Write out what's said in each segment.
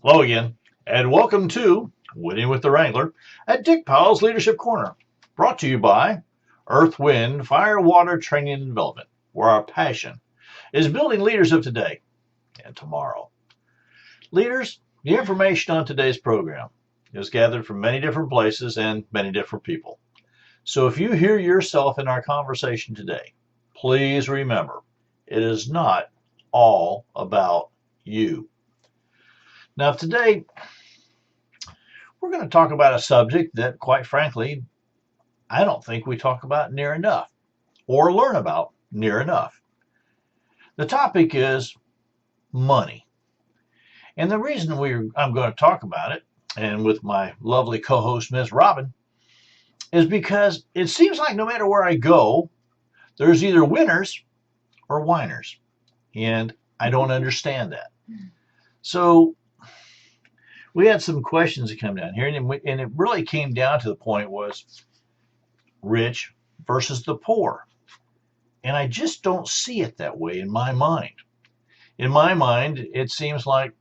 Hello again, and welcome to Winning with the Wrangler at Dick Powell's Leadership Corner, brought to you by Earth, Wind, Fire, Water Training and Development, where our passion is building leaders of today and tomorrow. Leaders, the information on today's program is gathered from many different places and many different people. So if you hear yourself in our conversation today, please remember it is not all about you. Now, today, we're going to talk about a subject that, quite frankly, I don't think we talk about near enough or learn about near enough. The topic is money. And the reason I'm going to talk about it, and with my lovely co-host, Ms. Robin, is because it seems like no matter where I go, there's either winners or whiners. And I don't understand that. So we had some questions that come down here, and it really came down to the point was rich versus the poor. And I just don't see it that way in my mind. In my mind, it seems like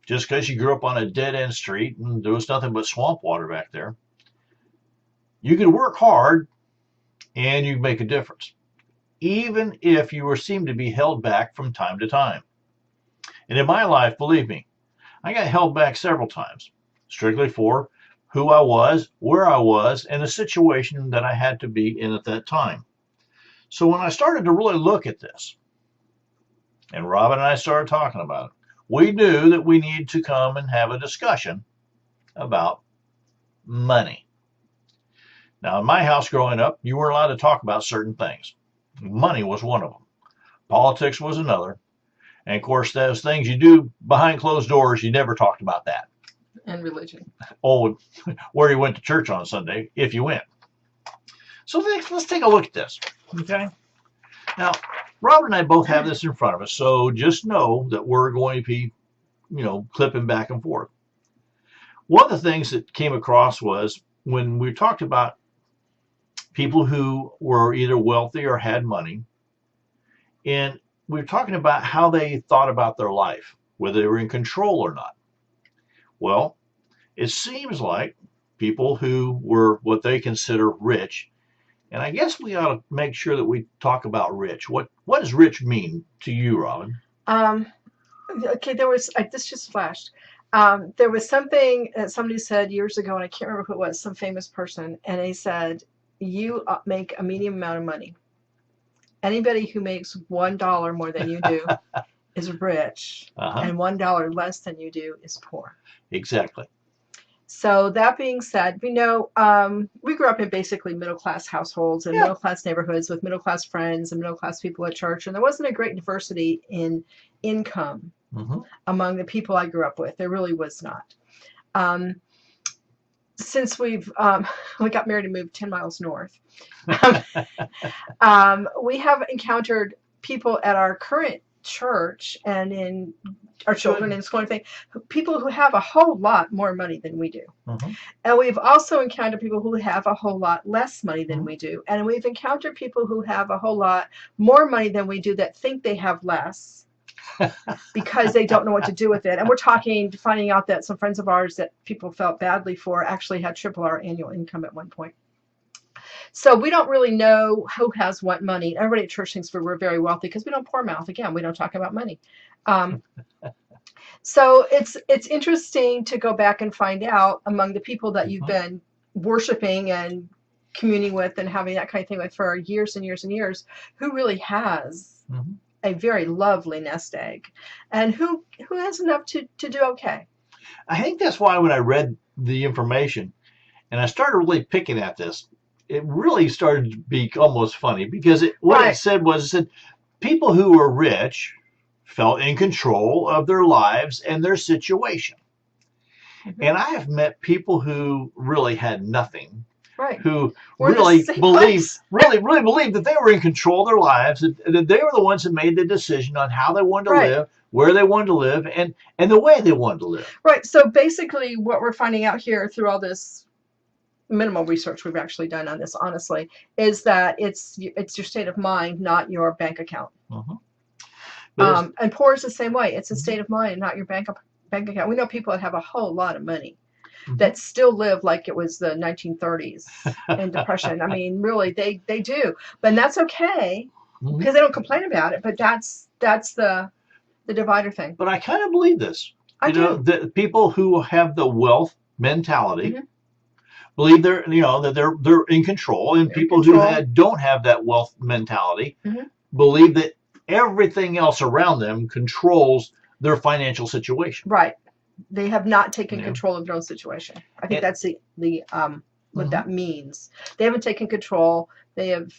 just because you grew up on a dead-end street and there was nothing but swamp water back there, you could work hard and you'd make a difference, even if you seem to be held back from time to time. And in my life, believe me, I got held back several times, strictly for who I was, where I was, and the situation that I had to be in at that time. So when I started to really look at this, and Robin and I started talking about it, we knew that we needed to come and have a discussion about money. Now, in my house growing up, you weren't allowed to talk about certain things. Money was one of them. Politics was another. And of course, those things you do behind closed doors, you never talked about that. And religion. Oh, where you went to church on Sunday, if you went. So let's take a look at this. Okay. Now, Robert and I both have this in front of us, so just know that we're going to be, clipping back and forth. One of the things that came across was when we talked about people who were either wealthy or had money, and we were talking about how they thought about their life, whether they were in control or not. Well, it seems like people who were what they consider rich, and I guess we ought to make sure that we talk about rich. What does rich mean to you, Robin? Okay, this just flashed. There was something that somebody said years ago, and I can't remember who it was, some famous person, and they said, you make a medium amount of money. Anybody who makes $1 more than you do is rich, and $1 less than you do is poor. Exactly. So that being said, we know we grew up in basically middle-class households and middle-class neighborhoods with middle-class friends and middle-class people at church, and there wasn't a great diversity in income among the people I grew up with. There really was not. Since we got married and moved 10 miles north, we have encountered people at our current church and in our children in school and thing, people who have a whole lot more money than we do. And we've also encountered people who have a whole lot less money than we do. And we've encountered people who have a whole lot more money than we do that think they have less because they don't know what to do with it. And we're finding out that some friends of ours that people felt badly for actually had triple our annual income at one point. So we don't really know who has what money. Everybody at church thinks we're very wealthy because we don't pour mouth. Again, we don't talk about money. So it's interesting to go back and find out among the people that you've been worshiping and communing with and having that kind of thing with for years and years and years, who really has a very lovely nest egg and who has enough to do okay. I think that's why when I read the information and I started really picking at this, it really started to be almost funny because it said people who were rich felt in control of their lives and their situation. And I have met people who really had nothing, who really believed that they were in control of their lives, that they were the ones that made the decision on how they wanted to live, where they wanted to live, and the way they wanted to live. Right. So basically what we're finding out here through all this minimal research we've actually done on this, honestly, is that it's your state of mind, not your bank account. And poor is the same way. It's a state of mind, not your bank bank account. We know people that have a whole lot of money that still live like it was the 1930s and Depression. I mean, really, they do, but that's okay because they don't complain about it. But that's the divider thing. But I kind of believe this. I do. The people who have the wealth mentality believe that they're in control, and people who don't have that wealth mentality believe that everything else around them controls their financial situation. Right. They have not taken control of their own situation. I think that's the what that means. They haven't taken control. They have,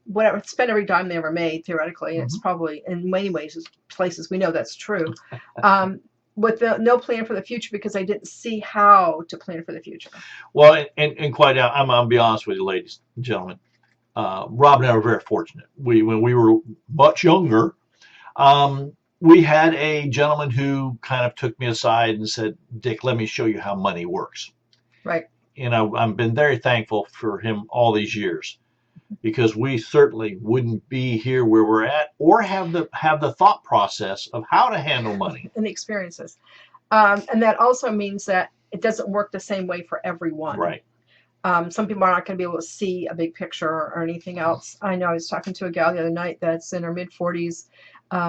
whatever, spent every dime they ever made, theoretically, and it's probably, in many ways, places we know that's true, with no plan for the future because they didn't see how to plan for the future. Well, and quite, I'm going to be honest with you, ladies and gentlemen. Rob and I were very fortunate. When we were much younger, we had a gentleman who kind of took me aside and said, Dick, let me show you how money works. Right. I've been very thankful for him all these years, because we certainly wouldn't be here where we're at or have the thought process of how to handle money. And the experiences. And that also means that it doesn't work the same way for everyone. Right. Some people are not going to be able to see a big picture or anything else. I know I was talking to a gal the other night that's in her mid-40s.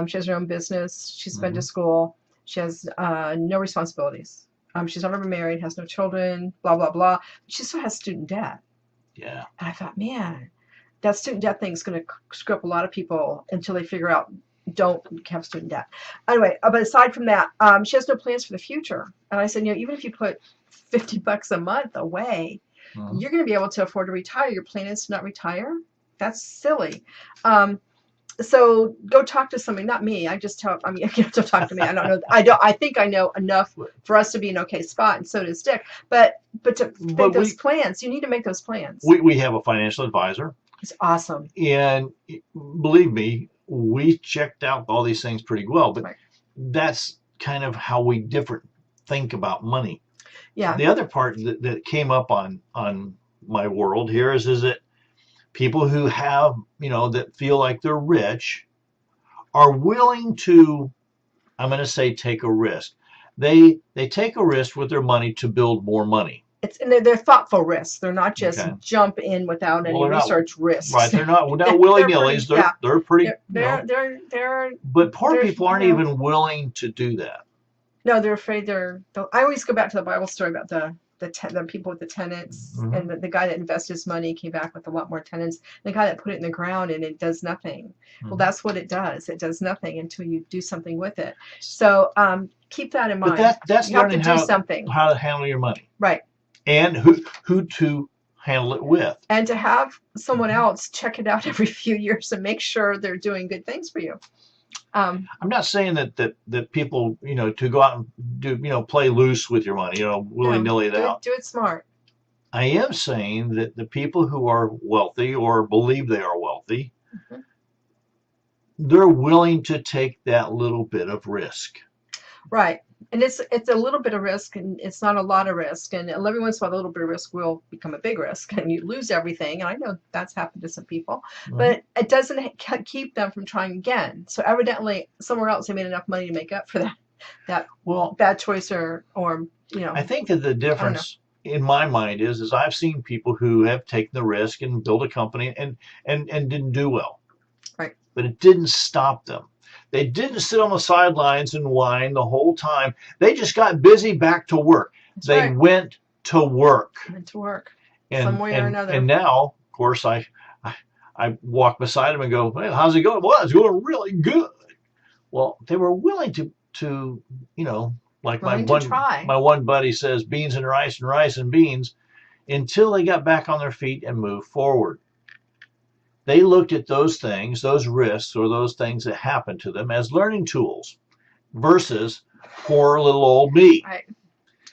She has her own business. She's been to school. She has no responsibilities. She's never been married, has no children, blah, blah, blah. She still has student debt. Yeah. And I thought, man, that student debt thing is going to screw up a lot of people until they figure out don't have student debt. Anyway, but aside from that, she has no plans for the future. And I said, even if you put $50 a month away, you're going to be able to afford to retire. Your plan is to not retire. That's silly. So go talk to somebody, not me. You have to talk to me. I don't know. I think I know enough for us to be in an okay spot, and so does Dick. But to make those plans, you need to make those plans. We have a financial advisor. It's awesome. And believe me, we checked out all these things pretty well. But that's kind of how we think about money. Yeah. The other part that came up on my world here is that people who have, that feel like they're rich are willing to, I'm going to say, take a risk. They take a risk with their money to build more money. And they're thoughtful risks. They're not just jump in without any research risks. Right. They're not willy-nillys. They're pretty. But poor people aren't even willing to do that. No, they're afraid I always go back to the Bible story about the people with the tenants, and the guy that invested his money came back with a lot more tenants. The guy that put it in the ground and it does nothing. Well, that's what it does. It does nothing until you do something with it. So keep that in mind. But that's you have to do something. How to handle your money. Right. And who to handle it with. And to have someone else check it out every few years and make sure they're doing good things for you. I'm not saying that people, to go out and do, play loose with your money, willy-nilly it out. Do it smart. I am saying that the people who are wealthy or believe they are wealthy, they're willing to take that little bit of risk. Right. And it's a little bit of risk, and it's not a lot of risk. And every once in a while, a little bit of risk will become a big risk, and you lose everything. And I know that's happened to some people, but it doesn't keep them from trying again. So evidently, somewhere else, they made enough money to make up for that bad choice or. I think that the difference in my mind is I've seen people who have taken the risk and built a company and didn't do well. Right. But it didn't stop them. They didn't sit on the sidelines and whine the whole time. They just got busy back to work. They went to work. Some way or another. And now, of course, I walk beside them and go, "Hey, how's it going?" "Well, it's going really good." Well, they were willing to like my one buddy says, beans and rice and beans, until they got back on their feet and moved forward. They looked at those things, those risks, or those things that happened to them as learning tools versus poor little old me. Right.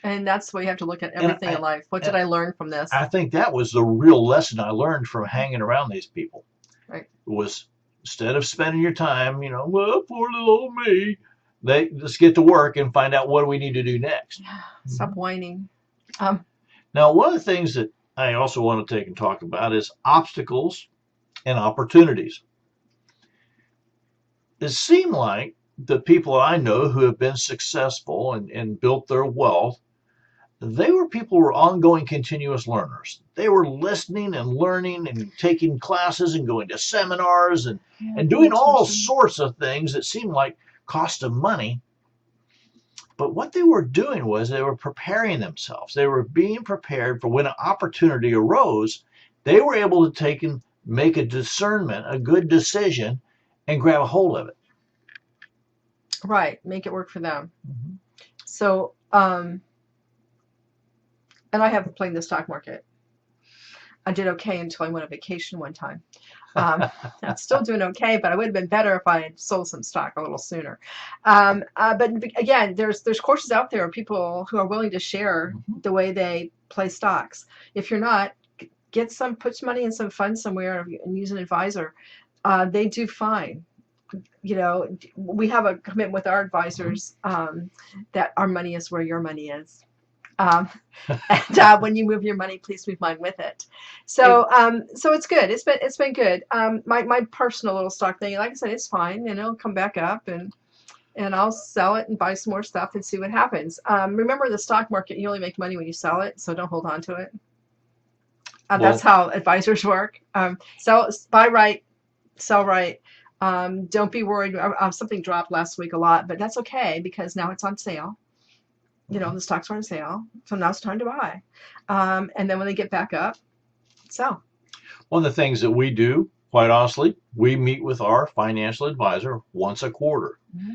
And that's the way you have to look at everything in life. What did I learn from this? I think that was the real lesson I learned from hanging around these people. Right. Was instead of spending your time, well, poor little old me, let's get to work and find out what do we need to do next. Stop whining. Now, one of the things that I also want to take and talk about is obstacles and opportunities. It seemed like the people I know who have been successful and built their wealth, they were people who were ongoing continuous learners. They were listening and learning and taking classes and going to seminars and doing all sorts of things that seemed like cost of money. But what they were doing was they were preparing themselves. They were being prepared for when an opportunity arose, they were able to take and make a discernment, a good decision, and grab a hold of it. Right. Make it work for them. Mm-hmm. So, and I haven't played the stock market. I did okay until I went on vacation one time. I'm still doing okay, but I would have been better if I had sold some stock a little sooner. But again, there's courses out there of people who are willing to share the way they play stocks. If you're not, put some money in some fund somewhere and use an advisor. They do fine. You know, we have a commitment with our advisors that our money is where your money is. And when you move your money, please move mine with it. So so it's good. It's been good. My personal little stock thing, like I said, it's fine, and it'll come back up, and I'll sell it and buy some more stuff and see what happens. Remember, the stock market, you only make money when you sell it, so don't hold on to it. That's how advisors work. Buy right, sell right. Don't be worried. Something dropped last week a lot, but that's okay because now it's on sale. You know, the stocks are on sale, so now it's time to buy. And then when they get back up, sell. One of the things that we do, quite honestly, we meet with our financial advisor once a quarter. Mm-hmm.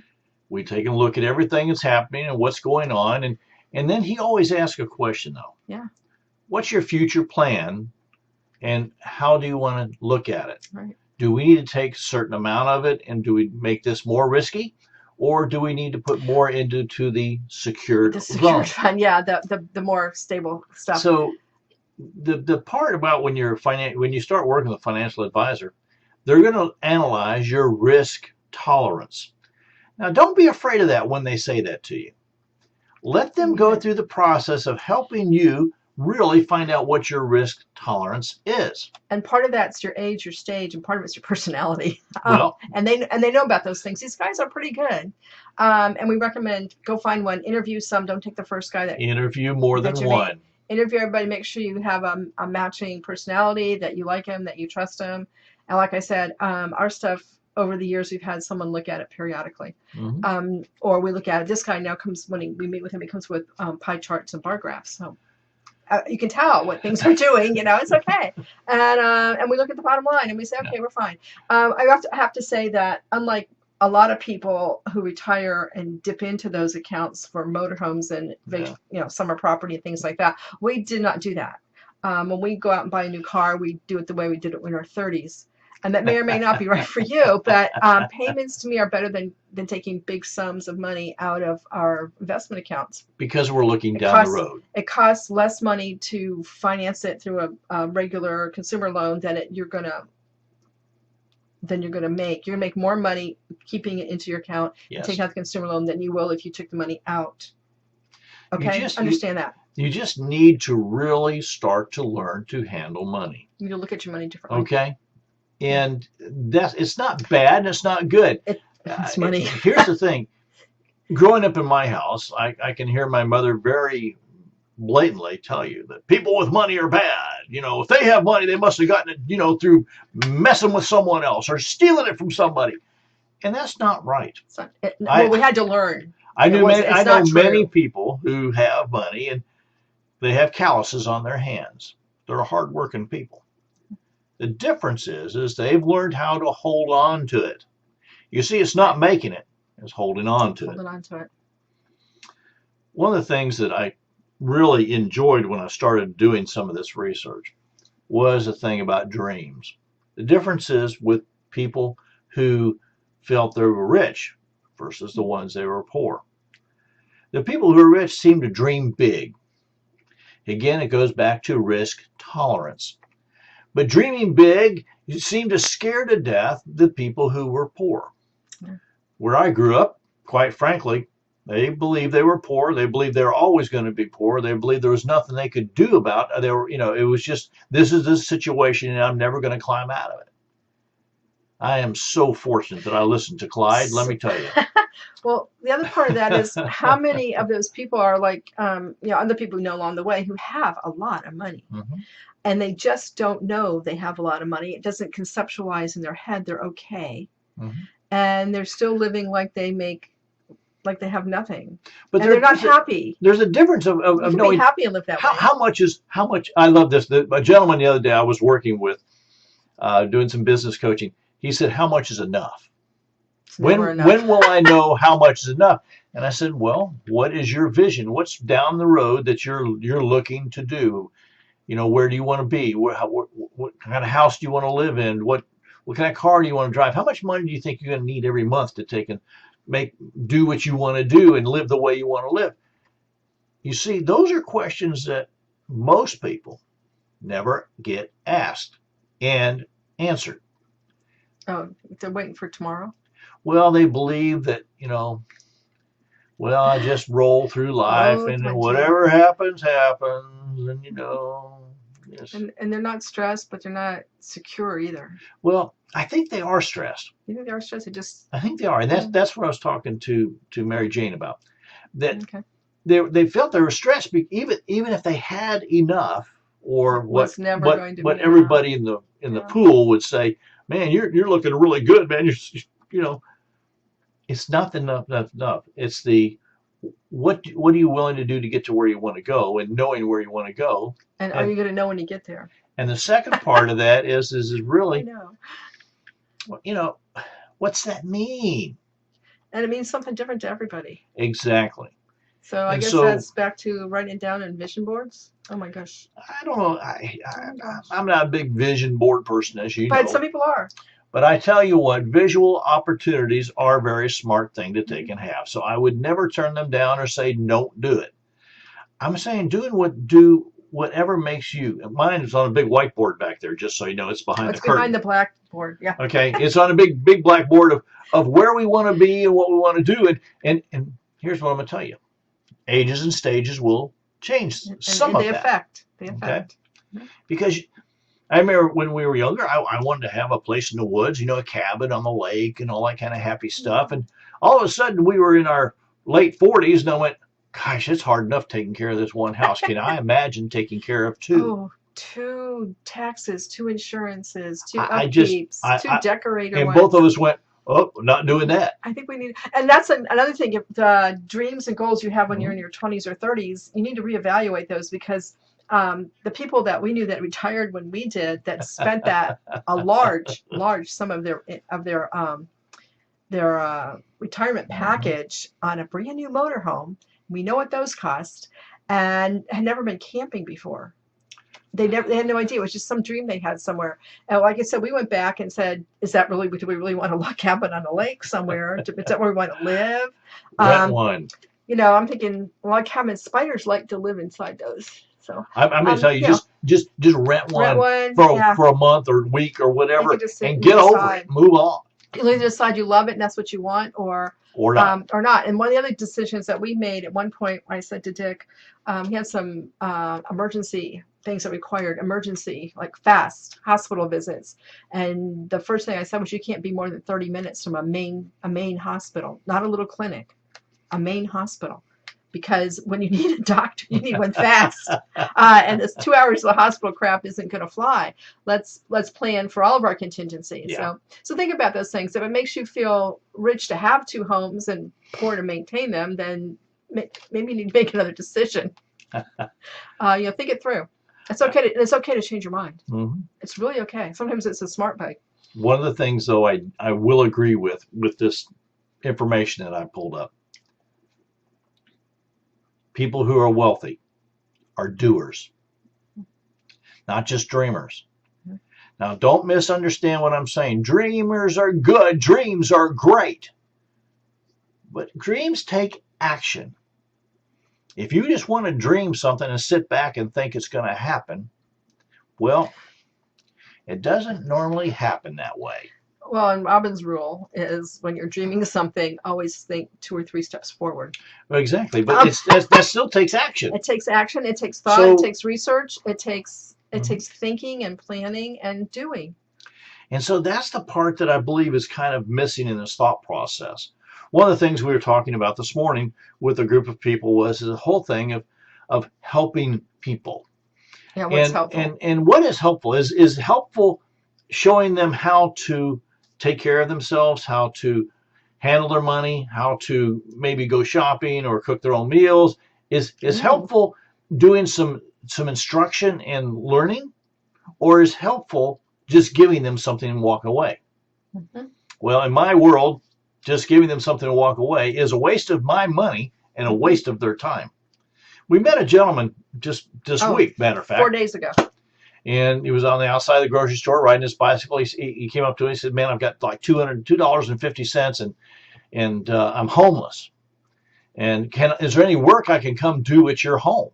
We take a look at everything that's happening and what's going on. And then he always asks a question, though. Yeah. What's your future plan, and how do you want to look at it? Right. Do we need to take a certain amount of it, and do we make this more risky? Or do we need to put more into the secured fund? Yeah, the more stable stuff. So the part about when you start working with a financial advisor, they're going to analyze your risk tolerance. Now, don't be afraid of that when they say that to you. Let them go through the process of helping you really find out what your risk tolerance is. And part of that's your age, your stage, and part of it's your personality. And they know about those things. These guys are pretty good. And we recommend go find one, interview some. Don't take the first guy that interview more than one. Interview everybody. Make sure you have a matching personality, that you like him, that you trust him. And like I said, our stuff over the years, we've had someone look at it periodically, or we look at it. This guy now comes when we meet with him. He comes with pie charts and bar graphs. So. You can tell what things are doing, you know, it's okay. And we look at the bottom line and we say, okay, we're fine. I have to say that unlike a lot of people who retire and dip into those accounts for motorhomes and, summer property and things like that, we did not do that. When we go out and buy a new car, we do it the way we did it in our 30s. And that may or may not be right for you, but payments to me are better than taking big sums of money out of our investment accounts. Because we're looking down the road. It costs less money to finance it through a regular consumer loan than you're gonna make. You're gonna make more money keeping it into your account and taking out the consumer loan than you will if you took the money out. Okay, understand that. You just need to really start to learn to handle money. You need to look at your money differently. Okay. And it's not bad and it's not good. It's money. Here's the thing. Growing up in my house, I can hear my mother very blatantly tell you that people with money are bad. You know, if they have money, they must have gotten it, through messing with someone else or stealing it from somebody. And that's not right. We had to learn. I know many people who have money and they have calluses on their hands. They're hardworking people. The difference is they've learned how to hold on to it. You see, it's not making it, it's holding on to it. Holding on to it. One of the things that I really enjoyed when I started doing some of this research was the thing about dreams. The difference is with people who felt they were rich versus the ones that were poor. The people who are rich seem to dream big. Again, it goes back to risk tolerance. But dreaming big seemed to scare to death the people who were poor. Yeah. Where I grew up, quite frankly, they believed they were poor. They believed they were always going to be poor. They believed there was nothing they could do about it. It was just, this is the situation and I'm never going to climb out of it. I am so fortunate that I listened to Clyde, let me tell you. Well, the other part of that is how many of those people are like, other people we know along the way who have a lot of money. Mm-hmm. And they just don't know they have a lot of money. It doesn't conceptualize in their head they're okay. Mm-hmm. And they're still living like they have nothing. But and they're not happy. There's a difference of you can knowing be happy and live that way. How much. I love this. A gentleman the other day I was working with, doing some business coaching. He said, "How much is enough? When will I know how much is enough?" And I said, "Well, what is your vision? What's down the road that you're looking to do? Where do you want to be? What kind of house do you want to live in? What kind of car do you want to drive? How much money do you think you're going to need every month to take and do what you want to do and live the way you want to live?" You see, those are questions that most people never get asked and answered. Oh, they're waiting for tomorrow? Well, they believe that, I just roll through life and whatever happens, happens. And, yes. And they're not stressed, but they're not secure either. Well, I think they are stressed. You think they are stressed? I think they are. And that's what I was talking to Mary Jane about. That they felt they were stressed, even if they had enough, or what everybody in the pool would say, "Man, you're looking really good, man. It's not enough. It's the what are you willing to do to get to where you want to go, and knowing where you want to go. And are you going to know when you get there? And the second part of that is really, what's that mean? And it means something different to everybody. Exactly. So I guess that's back to writing it down in vision boards. Oh my gosh. I don't know. I'm not a big vision board person, as you know. But some people are. But I tell you what, visual opportunities are a very smart thing to take and have. So I would never turn them down or say don't do it. I'm saying do whatever makes you. Mine is on a big whiteboard back there, just so you know. It's behind the curtain. It's behind the blackboard, yeah. Okay, it's on a big blackboard of where we want to be and what we want to do. And here's what I'm going to tell you. Ages and stages will change some of that. They affect. Okay? Because I remember when we were younger, I wanted to have a place in the woods, a cabin on the lake and all that kind of happy stuff. And all of a sudden we were in our late 40s and I went, gosh, it's hard enough taking care of this one house. Can I imagine taking care of two? Oh, 2 taxes, 2 insurances, 2 upkeeps, 2 decorator and ones. Both of us went, oh, not doing that. I think we need, and that's another thing. If the dreams and goals you have when you're in your 20s or 30s, you need to reevaluate those, because the people that we knew that retired when we did, that spent that a large sum of their retirement package on a brand new motorhome. We know what those cost, and had never been camping before. They had no idea. It was just some dream they had somewhere. And like I said, we went back and said, do we really want a log cabin on a lake somewhere? Is that where we want to live? Rent one. I'm thinking log cabin, spiders like to live inside those. So I'm going to tell you, just rent one for a month or a week or whatever, and get over it, move on. You either decide you love it and that's what you want, or not. And one of the other decisions that we made at one point, I said to Dick, he had some emergency things that required emergency, like fast hospital visits. And the first thing I said was, you can't be more than 30 minutes from a main hospital, not a little clinic, a main hospital. Because when you need a doctor, you need one fast. And this 2 hours of the hospital crap isn't going to fly. Let's plan for all of our contingencies. Yeah. So think about those things. If it makes you feel rich to have 2 homes and poor to maintain them, then maybe you need to make another decision. Think it through. It's okay to change your mind. Mm-hmm. It's really okay. Sometimes it's a smart bike. One of the things, though, I will agree with this information that I pulled up. People who are wealthy are doers, not just dreamers. Mm-hmm. Now, don't misunderstand what I'm saying. Dreamers are good. Dreams are great. But dreams take action. If you just want to dream something and sit back and think it's going to happen, well, it doesn't normally happen that way. Well, and Robin's rule is, when you're dreaming something, always think 2 or 3 steps forward. Well, exactly, but that still takes action. It takes action. It takes thought. It takes research. It takes thinking and planning and doing. And so that's the part that I believe is kind of missing in this thought process. One of the things we were talking about this morning with a group of people was the whole thing of helping people. Yeah, what's helpful? And what is helpful is helpful showing them how to take care of themselves, how to handle their money, how to maybe go shopping or cook their own meals. Is helpful doing some instruction and learning, or is helpful just giving them something and walk away? Mm-hmm. Well, in my world, just giving them something to walk away is a waste of my money and a waste of their time. We met a gentleman just this week, matter of fact. 4 days ago. And he was on the outside of the grocery store riding his bicycle. He came up to me and said, "Man, I've got like $202.50 and I'm homeless. And is there any work I can come do at your home?"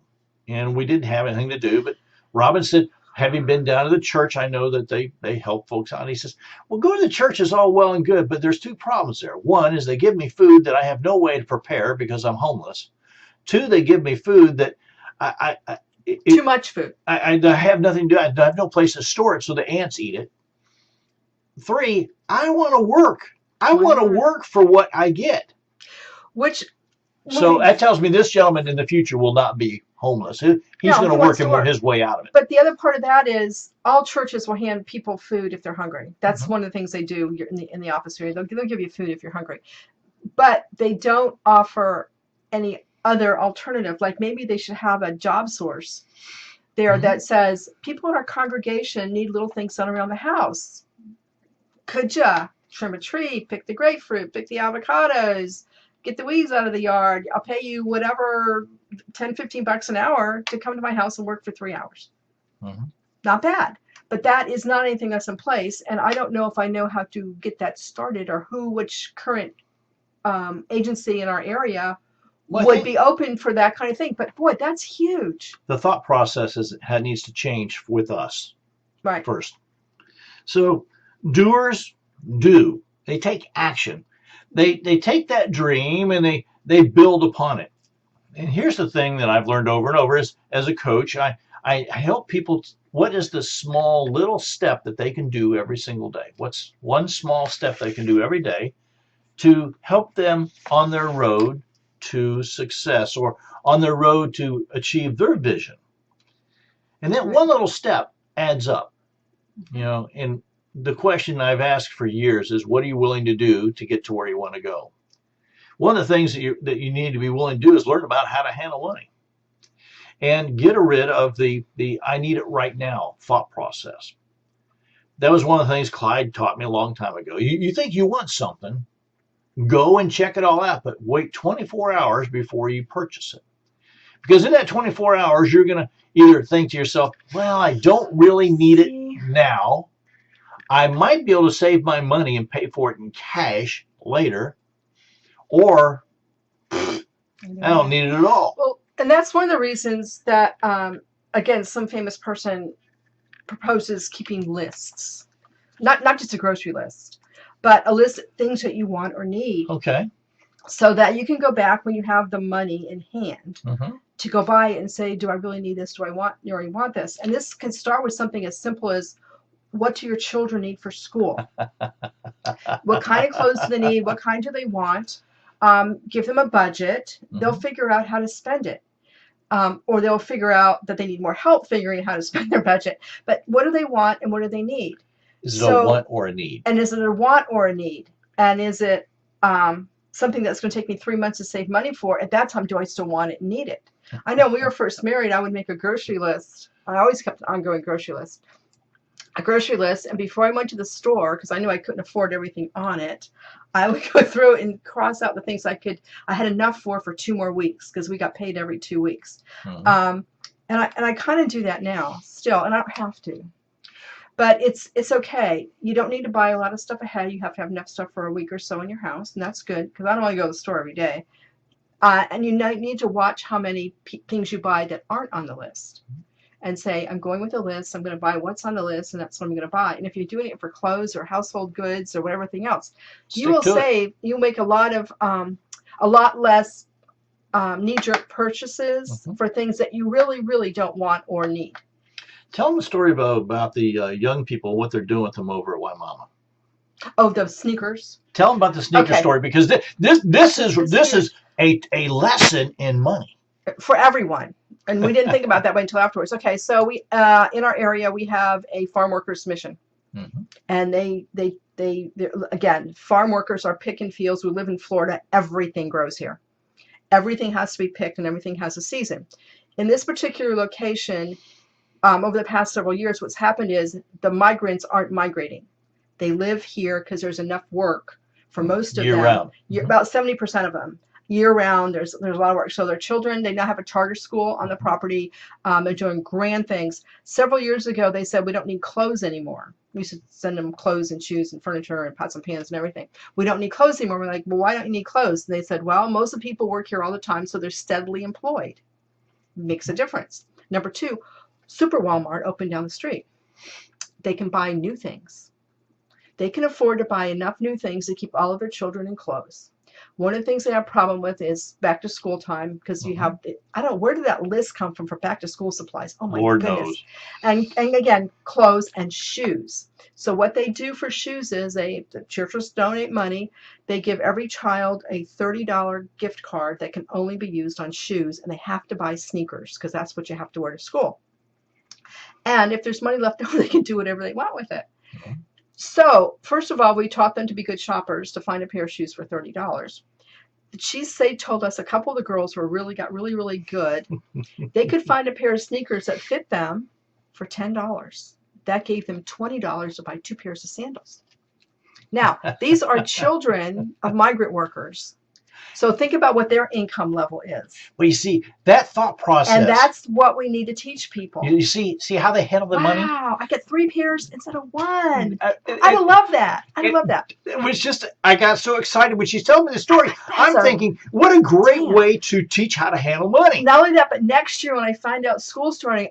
And we didn't have anything to do. But Robin said, having been down to the church, I know that they help folks out. And he says, "Well, going to the church is all well and good, but there's two problems there. One is they give me food that I have no way to prepare because I'm homeless. Two, they give me food that too much food. I have nothing to do. I have no place to store it, so the ants eat it. Three, I want to work. I want to work for what I get." So that tells me this gentleman in the future will not be homeless. He's going to work his way out of it. But the other part of that is all churches will hand people food if they're hungry. That's one of the things they do in the office area. They'll give you food if you're hungry. But they don't offer any other alternative. Like maybe they should have a job source there that says people in our congregation need little things done around the house. Could ya trim a tree, pick the grapefruit, pick the avocados, get the weeds out of the yard? I'll pay you whatever, $10-15 an hour to come to my house and work for 3 hours. Not bad. But that is not anything that's in place. And I don't know if I know how to get that started or which current agency in our area would be open for that kind of thing. But boy, that's huge. The thought process needs to change with us first. So doers do. They take action. They take that dream and they build upon it. And here's the thing that I've learned over and over is, as a coach, I help people. What is the small little step that they can do every single day? What's one small step they can do every day to help them on their road to success or on their road to achieve their vision? And that one little step adds up. And the question I've asked for years is, what are you willing to do to get to where you want to go? One of the things that you need to be willing to do is learn about how to handle money and get rid of the I need it right now thought process. That was one of the things Clyde taught me a long time ago. You think you want something, go and check it all out, but wait 24 hours before you purchase it. Because in that 24 hours, you're going to either think to yourself, well, I don't really need it now. I might be able to save my money and pay for it in cash later, or I don't need it at all. Well, and that's one of the reasons that, again, some famous person proposes keeping lists, not just a grocery list, but a list of things that you want or need. Okay. So that you can go back when you have the money in hand to go buy it and say, do I really need this? Do I want this? And this can start with something as simple as, what do your children need for school? What kind of clothes do they need? What kind do they want? Give them a budget. They'll figure out how to spend it. Or they'll figure out that they need more help figuring out how to spend their budget. But what do they want and what do they need? Is it a want or a need? And is it a want or a need? And is it something that's going to take me 3 months to save money for? At that time, do I still want it and need it? I know when we were first married, I would make a grocery list. I always kept an ongoing grocery list. And before I went to the store, because I knew I couldn't afford everything on it, I would go through and cross out the things I had enough for 2 more weeks, because we got paid every 2 weeks. And I kind of do that now still, and I don't have to. But it's okay. You don't need to buy a lot of stuff ahead. You have to have enough stuff for a week or so in your house, and that's good, because I don't want to go to the store every day. And you need to watch how many things you buy that aren't on the list. And say, I'm going with a list. I'm going to buy what's on the list, and that's what I'm going to buy. And if you're doing it for clothes or household goods or whatever thing else, you will save. You'll make a lot less knee-jerk purchases for things that you really, really don't want or need. Tell them the story about the young people, what they're doing with them over at Waimama. Oh, the sneakers. Tell them about the sneaker Okay. story, because this is a lesson in money. For everyone. And we didn't think about that way until afterwards. Okay, so we in our area we have a farm workers mission. Mm-hmm. And they again, farm workers are picking fields. We live in Florida. Everything grows here. Everything has to be picked and everything has a season. In this particular location, over the past several years, what's happened is the migrants aren't migrating. They live here because there's enough work for most of them. Year-round. Mm-hmm. About 70% of them. Year-round, there's a lot of work. So their children, they now have a charter school on the property. They're doing grand things. Several years ago, they said we don't need clothes anymore. We used to send them clothes and shoes and furniture and pots and pans and everything. We don't need clothes anymore. We're like, well, why don't you need clothes? And they said, well, most of the people work here all the time, so they're steadily employed. Makes a difference. Number two, Super Walmart opened down the street. They can buy new things. They can afford to buy enough new things to keep all of their children in clothes. One of the things they have a problem with is back to school time, because you have, I don't know, where did that list come from for back to school supplies? Oh my Lord goodness. Knows. And again, clothes and shoes. So what they do for shoes is the churches donate money. They give every child a $30 gift card that can only be used on shoes, and they have to buy sneakers because that's what you have to wear to school. And if there's money left over, they can do whatever they want with it. Mm-hmm. So, first of all, we taught them to be good shoppers, to find a pair of shoes for $30. They told us a couple of the girls got really good. They could find a pair of sneakers that fit them for $10. That gave them $20 to buy 2 pairs of sandals. Now, these are children of migrant workers. So think about what their income level is. Well, you see, that thought process. And that's what we need to teach people. You see how they handle the money? Wow, I get 3 pairs instead of 1. I love that. I love that. It was just, I got so excited when she's telling me the story. I'm thinking, what a great way to teach how to handle money. Not only that, but next year when I find out school's starting,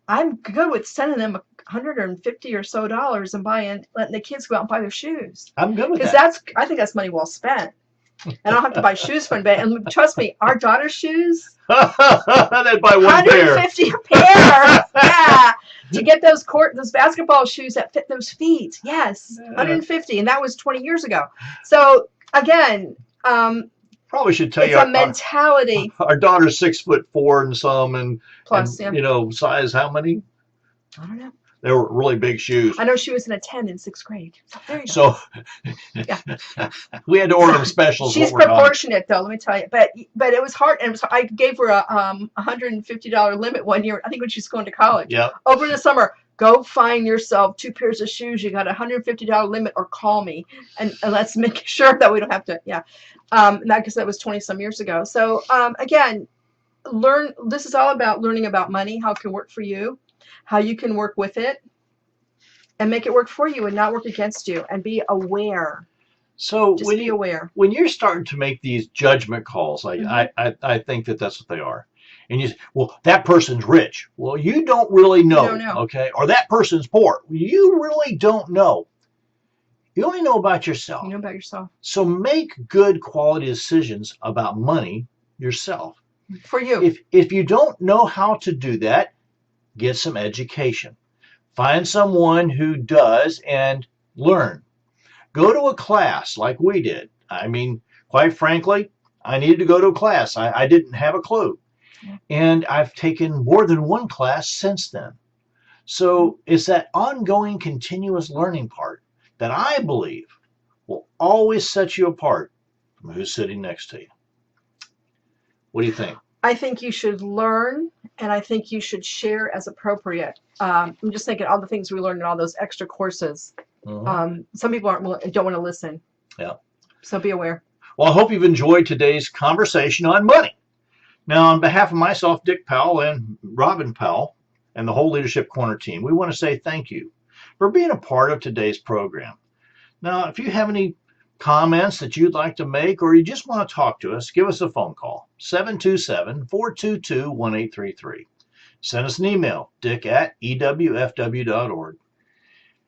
I'm good with sending them $150 or so and letting the kids go out and buy their shoes. I'm good with that. Because I think that's money well spent. And I don't have to buy shoes for anybody. And trust me, our daughter's shoes, they'd buy 1 pair. $150 a pair. Yeah. To get those basketball shoes that fit those feet. Yes. $150. And that was 20 years ago. So again, probably should tell you it's a mentality. Our daughter's 6'4" and some, and plus, and, yeah. Size how many? I don't know. They were really big shoes. I know she was in a 10 in 6th grade. So there you go. So yeah. We had to order them specials. She's proportionate, though, let me tell you. But it was hard. And I gave her a $150 limit one year, I think when she was going to college. Yeah. Over the summer, go find yourself 2 pairs of shoes. You got a $150 limit, or call me. And let's make sure that we don't have to, yeah. Because that was 20-some years ago. So, again, this is all about learning about money, how it can work for you, how you can work with it and make it work for you and not work against you, and be aware. So just be aware. When you're starting to make these judgment calls, I think that's what they are. And you say, well, that person's rich. Well, you don't really know. You don't know. Okay. Or that person's poor. You really don't know. You only know about yourself. You know about yourself. So make good quality decisions about money yourself. For you. If you don't know how to do that, get some education. Find someone who does and learn. Go to a class like we did. I mean, quite frankly, I needed to go to a class. I didn't have a clue. And I've taken more than one class since then. So it's that ongoing, continuous learning part that I believe will always set you apart from who's sitting next to you. What do you think? I think you should learn, and I think you should share as appropriate. I'm just thinking all the things we learned in all those extra courses. Mm-hmm. Some people don't want to listen. Yeah. So be aware. Well, I hope you've enjoyed today's conversation on money. Now, on behalf of myself, Dick Powell, and Robin Powell, and the whole Leadership Corner team, we want to say thank you for being a part of today's program. Now, if you have any comments that you'd like to make, or you just want to talk to us, give us a phone call, 727-422-1833. Send us an email, dick@ewfw.org.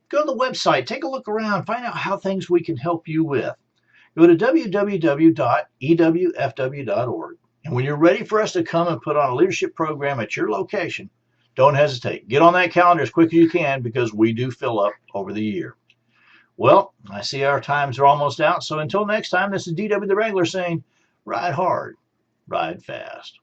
Go to the website, take a look around, find out how things we can help you with. Go to www.ewfw.org. And when you're ready for us to come and put on a leadership program at your location, don't hesitate. Get on that calendar as quick as you can because we do fill up over the year. Well, I see our times are almost out. So until next time, this is DW the Wrangler saying, ride hard, ride fast.